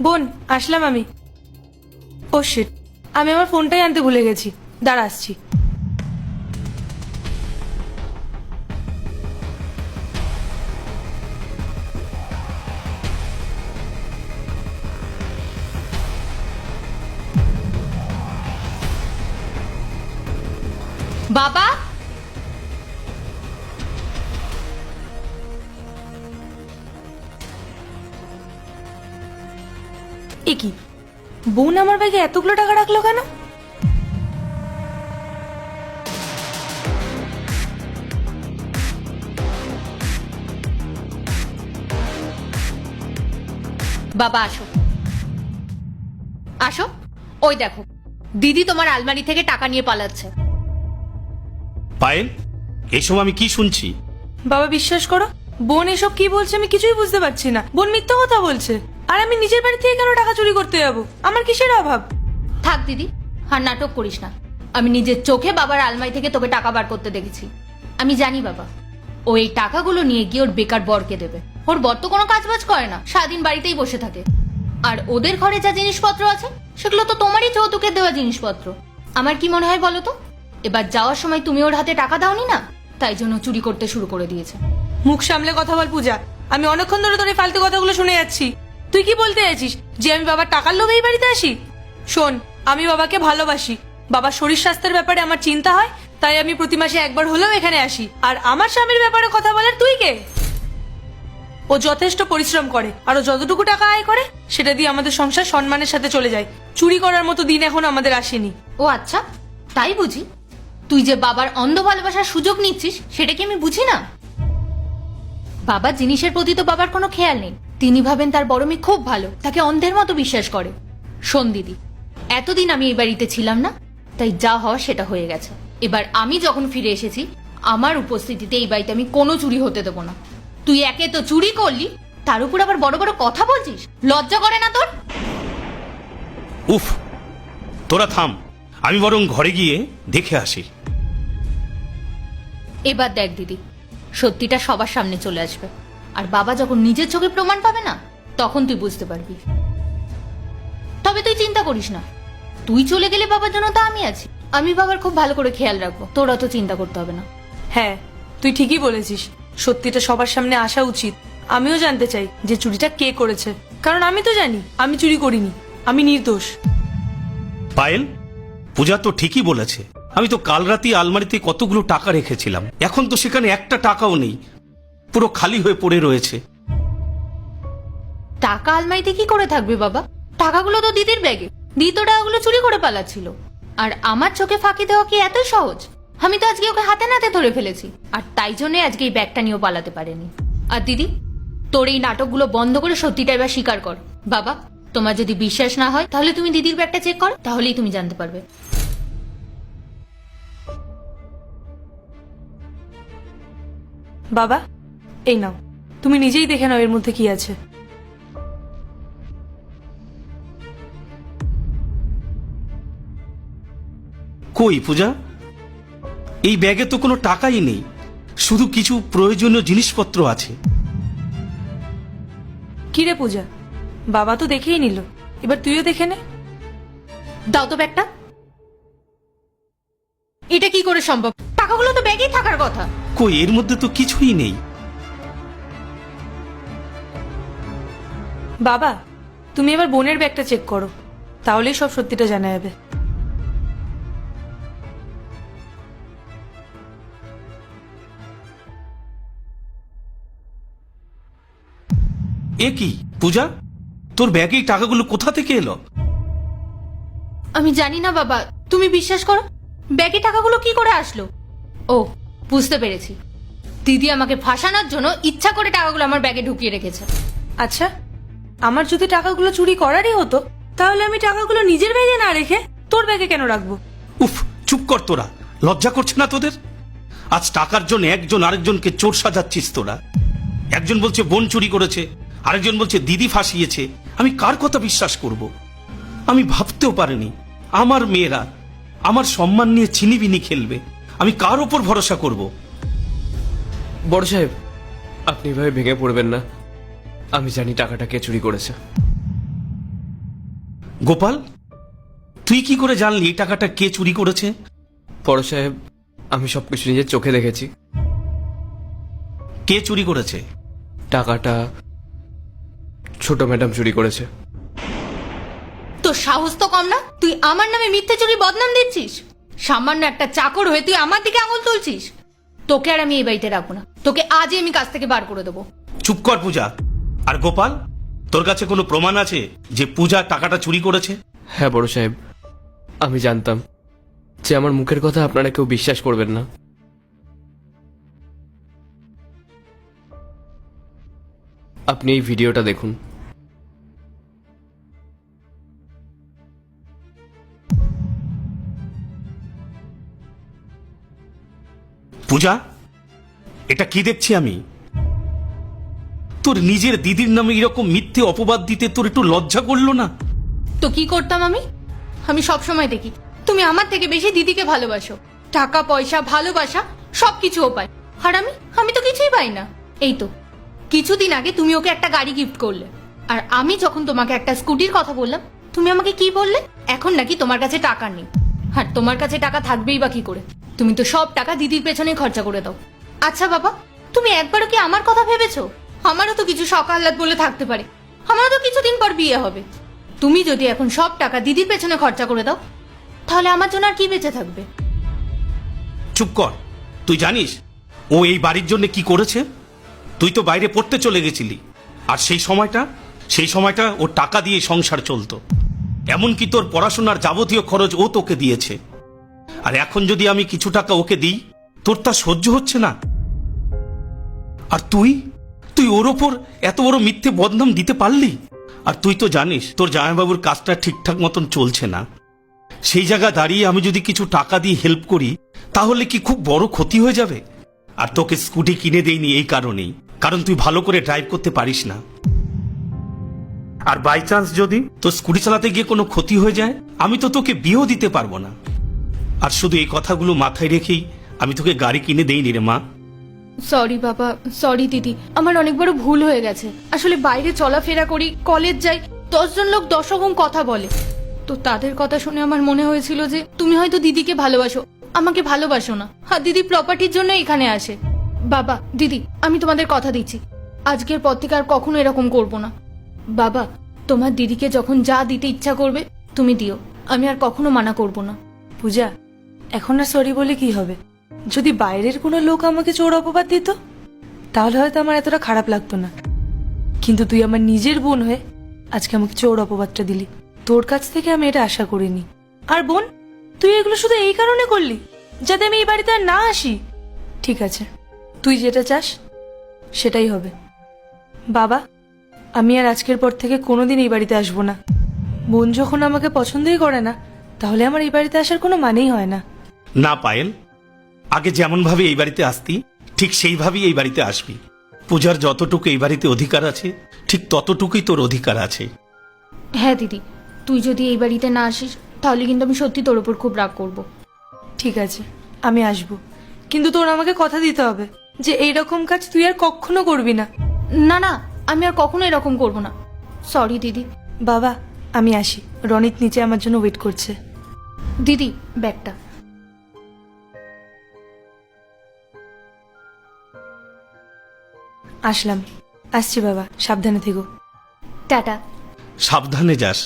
বোন, আসলাম আমি। ও শিট, আমি আমার ফোনটাই আনতে ভুলে গেছি। দাঁড়া, আসছি। বাবা, এ কি, বোন আমার ব্যাগে এতগুলো টাকা রাখলো কেন? বাবা আসো আসো। ওই দেখো, দিদি তোমার আলমারি থেকে টাকা নিয়ে পালাচ্ছে। পায়েল, এসব আমি কি শুনছি? বাবা বিশ্বাস করো, বোন এসব কি বলছে আমি কিছুই বুঝতে পারছি না। বোন মিথ্যা কথা বলছে। আর আমি নিজের বাড়ি থেকে কেন টাকা চুরি করতে যাবো? আমার কিসের অভাব? থাক দিদি, আর নাটক করিস না। আমি নিজের চোখে বাবার আলমারি থেকে তোকে টাকা বার করতে দেখেছি। আমি জানি বাবা, ও এই টাকাগুলো নিয়ে গিয়ে ওর বেকার বরকে দেবে। ওর বর তো কোনো কাজবাজ করে না, সারাদিন বাড়িতেই বসে থাকে। আর ওদের ঘরে যা জিনিসপত্র আছে সেগুলো তো তোমারই যৌতুকের দেওয়া জিনিসপত্র। আমার কি মনে হয় বলো তো, এবার যাওয়ার সময় তুমি ওর হাতে টাকা দাওনি না, তাই জন্য চুরি করতে শুরু করে দিয়েছে। মুখ সামলে কথা বল পূজা। আমি অনেকক্ষণ ধরে তোর এই ফালতু কথাগুলো শুনে যাচ্ছি। তুই কি বলতে চাইছিস, যে আমি বাবার টাকার লোভে এই বাড়িতে আসি? শোন, আমি বাবাকে ভালোবাসি। বাবার শরীর স্বাস্থ্যের ব্যাপারে আমার চিন্তা হয়, তাই আমি প্রতি মাসে একবার হলেও এখানে আসি। আর আমার স্বামীর ব্যাপারে কথা বলার তুই কে? ও যথেষ্ট পরিশ্রম করে, আর ও যতটুকু টাকা আয় করে সেটা দিয়ে আমাদের সংসার সম্মানের সাথে চলে যায়। চুরি করার মতো দিন এখন আমাদের আসেনি। ও আচ্ছা, তাই বুঝি? তুই যে বাবার অন্ধ ভালোবাসার সুযোগ নিচ্ছিস সেটা কি আমি বুঝি না? বাবার জিনিসের প্রতি তো বাবার কোনো খেয়াল নেই। তিনি ভাবেন তার বড় মেয়ে খুব ভালো, তাকে অন্ধের মতো বিশ্বাস করে। শোন দিদি, এতদিন আমি এই বাড়িতে ছিলাম না, তাই যা হওয়া সেটা হয়ে গেছে। এবার আমি যখন ফিরে এসেছি, আমার উপস্থিতিতে এই বাড়িতে আমি কোনো চুরি হতে দেবো না। তুই একে তো চুরি করলি, তার উপর আবার বড় বড় কথা বলছিস। লজ্জা করে না তোর? উফ, তোরা থাম, আমি বরং ঘরে গিয়ে দেখে আসি। এবার দেখ দিদি, সত্যিটা সবার সামনে চলে আসবে। আর বাবা যখন নিজের চোখে প্রমাণ পাবে না, তখন তুই বুঝতে পারবি। তবে তুই চিন্তা করিস না, তুই চলে গেলে বাবার জন্য তো আমি আছি। আমি বাবার খুব ভালো করে খেয়াল রাখবো, তোর অত চিন্তা করতে হবে না। হ্যাঁ, তুই ঠিকই বলেছিস। সত্যিটা সবার সামনে আসা উচিত। আমিও জানতে চাই যে চুরিটা কে করেছে, কারণ আমি তো জানি আমি চুরি করিনি, আমি নির্দোষ। পায়েল, পূজা তো ঠিকই বলেছে। আমি তো কাল রাতে আলমারিতে কতগুলো টাকা রেখেছিলাম, এখন তো সেখানে একটা টাকাও নেই, পুরো খালি হয়ে পড়ে রয়েছে। টাকা আলমারিতে কি করে থাকবে বাবা? টাকাগুলো তো দিদির ব্যাগে। দিদি তো টাকাগুলো চুরি করে পালাচ্ছিল। আর আমার চোখে ফাঁকি দেওয়া কি এত সহজ? আমি তো আজকে ওকে হাতে নাতে ধরে ফেলেছি, আর তাই জন্যই আজকে এই ব্যাগটা নিয়েও পালাতে পারেনি। আর দিদি, তোর এই নাটকগুলো বন্ধ করে সত্যিটা এবার স্বীকার কর। বাবা, তোমার যদি বিশ্বাস না হয় তাহলে তুমি দিদির ব্যাগটা চেক করো, তাহলেই তুমি জানতে পারবে। বাবা, এই নাও, তুমি নিজেই দেখে নাও এর মধ্যে কি আছে। কই পূজা, এই ব্যাগে তো কোনো টাকাই নেই, শুধু কিছু প্রয়োজনীয় জিনিসপত্র আছে। কি রে পূজা, বাবা তো দেখেই নিল, এবার তুইও দেখে নে। দাও তো ব্যাগটা। এটা কি করে সম্ভব? টাকাগুলো তো ব্যাগেই থাকার কথা। কই, এর মধ্যে তো কিছুই নেই। বাবা, তুমি এবার বোনের ব্যাগটা চেক করো, তাহলেই সব সত্যিটা জানা যাবে। এ কি পূজা, তোর ব্যাগে এই টাকাগুলো কোথা থেকে এলো? আমি জানি না বাবা, তুমি বিশ্বাস করো, ব্যাগে টাকাগুলো কি করে আসলো? ও, বুঝতে পেরেছি। দিদি আমাকে ফাঁসানোর জন্য ইচ্ছা করে টাকাগুলো আমার ব্যাগে ঢুকিয়ে রেখেছে। আচ্ছা, আমার যদি টাকাগুলো চুরি করারই হতো, তাহলে আমি টাকাগুলো নিজের ব্যাগে না রেখে তোর ব্যাগে কেন রাখবো? উফ, চুপ কর তোরা, লজ্জা করছে না তোদের? আজ টাকার জন্য একজন আরেকজনকে চোর সাজাচ্ছিস তোরা। একজন বলছে বোন চুরি করেছে, আরেকজন বলছে দিদি ফাঁসিয়েছে। আমি কার কথা বিশ্বাস করব? আমি ভাবতেও পারিনি আমার মেয়েরা আমার সম্মান নিয়ে চিনিবিনি খেলবে। আমি কার ওপর ভরসা করব? বড় সাহেব, আপনি এভাবে ভেঙে পড়বেন না। আমি জানি টাকাটা কে চুরি করেছে। গোপাল, তুই কি করে জানলি এই টাকাটা কে চুরি করেছে? বড় সাহেব, আমি সবকিছু নিজের চোখে দেখেছি। কে চুরি করেছে? টাকাটা ছোট ম্যাডাম চুরি করেছে। তোর সাহস তো কম না, তুই আমার নামে মিথ্যে চুরি বদনাম দিচ্ছিস। সামান্য একটা চাকর হয়ে তুই আমার দিকে আঙুল তুলছিস। তোকে আর আমি এই বাড়িতে রাখবো না, তোকে আজই আমি কাজ থেকে বার করে দেবো। চুপ কর পূজা। আর গোপাল, তোর কাছে কোনো প্রমাণ আছে যে পূজা টাকাটা চুরি করেছে? হ্যাঁ বড় সাহেব, আমি জানতাম যে আমার মুখের কথা আপনারা কেউ বিশ্বাস করবেন না। আপনি এই ভিডিওটা দেখুন। পূজা, এটা কি দেখছি আমি? তোর নিজের দিদির নামে এরকম মিথ্যে অপবাদ দিতে তোর একটু লজ্জা করলো না? তো কি করতাম আমি? আমি সব সময় দেখি তুমি আমার থেকে বেশি দিদিকে ভালোবাসো। টাকা পয়সা ভালোবাসা সবকিছুও পাই, আর আমি তো কিছুই পাই না। এই তো কিছুদিন আগে তুমি ওকে একটা গাড়ি গিফট করলে, আর আমি যখন তোমাকে একটা স্কুটির কথা বললাম তুমি আমাকে কি বললে? এখন নাকি তোমার কাছে টাকা নেই। আর তোমার কাছে টাকা থাকবেই বা কি করে? তুমি তো সব টাকা দিদির পেছনে খরচা করে দাও। আচ্ছা বাবা, তুমি একবারও কি আমার কথা ভেবেছো? আমারও তো কিছু শখ আহ্লাদ বলে থাকতে পারে, আমারও তো কিছুদিন পর বিয়ে হবে। তুমি যদি এখন সব টাকা দিদির পেছনে খরচা করে দাও, তাহলে আমার জন্য আর কি বেঁচে থাকবে? চুপ কর। তুই জানিস ও এই বাড়ির জন্য কি করেছে? তুই তো বাইরে পড়তে চলে গেছিলি, আর সেই সময়টা ও টাকা দিয়ে সংসার চলতো। এমনকি তোর পড়াশোনার যাবতীয় খরচ ও তোকে দিয়েছে। আর এখন যদি আমি কিছু টাকা ওকে দিই, তোর তা সহ্য হচ্ছে না। আর তুই ওর ওপর এত বড় মিথ্যে বদনাম দিতে পারলি? আর তুই তো জানিস তোর জামাইবাবুর কাজটা ঠিকঠাক মতন চলছে না। সেই জায়গা দাঁড়িয়ে আমি যদি কিছু টাকা দিয়ে হেল্প করি, তাহলে কি খুব বড় ক্ষতি হয়ে যাবে? আর তোকে স্কুটি কিনে দেইনি এই কারণেই, কারণ তুই ভালো করে ড্রাইভ করতে পারিস না। আর বাই চান্স যদি তোর স্কুটি চালাতে গিয়ে কোনো ক্ষতি হয়ে যায়, আমি তো তোকে বিয়েও দিতে পারবো না। আর শুধু এই কথাগুলো মাথায় রেখেই আমি তোকে গাড়ি কিনে দেইনি রে মা। সরি বাবা, সরি দিদি, আমার অনেক বড় ভুল হয়ে গেছে। আসলে বাইরে চলাফেরা করি, কলেজ যাই, 10 জন লোক 10 রকম কথা বলে। তো তাদের কথা শুনে আমার মনে হয়েছিল যে তুমি হয়তো দিদিকে ভালোবাসো, আমাকে ভালোবাসো না। আর দিদি প্রপার্টির জন্য এখানে আসে। বাবা দিদি, আমি তোমাদের কথা দিচ্ছি, আজকের পর থেকে আর কখনো এরকম করব না। বাবা, তোমার দিদিকে যখন যা দিতে ইচ্ছা করবে তুমি দিও, আমি আর কখনো মানা করব না। পূজা, এখন আর সরি বলে কি হবে? যদি বাইরের কোনো লোক আমাকে চোর অপবাদ দিত, তাহলে হয়তো আমার এতটা খারাপ লাগতো না। কিন্তু তুই আমার নিজের বোন হয়ে আজকে আমাকে চোর অপবাদটা দিলি। তোর কাছ থেকে আমি এটা আশা করিনি। আর বোন, তুই এগুলো শুধু এই কারণে করলি যাতে আমি এই বাড়িতে আর না আসি? ঠিক আছে, তুই যেটা চাস সেটাই হবে। বাবা, আমি আর আজকের পর থেকে কোনোদিন এই বাড়িতে আসবো না। বোন যখন আমাকে পছন্দই করে না, তাহলে আমার এই বাড়িতে আসার কোনো মানেই হয় না। না পায়েল, আগে যেমন ভাবে এই বাড়িতে আসতি ঠিক সেইভাবেই এই বাড়িতে আসবি। পূজার যতটুকু এই বাড়িতে অধিকার আছে, ঠিক ততটুকুই তোর অধিকার আছে। হ্যাঁ দিদি, তুই যদি এই বাড়িতে না আসিস তাহলে কিন্তু আমি সত্যি তোর উপর খুব রাগ করব। ঠিক আছে, আমি আসবো, কিন্তু তোর আমাকে কথা দিতে হবে যে এইরকম কাজ তুই আর কখনো করবি না। না না, আমি আর কখনো এরকম করব না। সরি দিদি। বাবা, আমি আসি, রনিত নিচে আমার জন্য ওয়েট করছে। দিদি, ব্যাগটা। আসলাম, আসছি বাবা, সাবধানে থেকো। টাটা। সাবধানে যাস।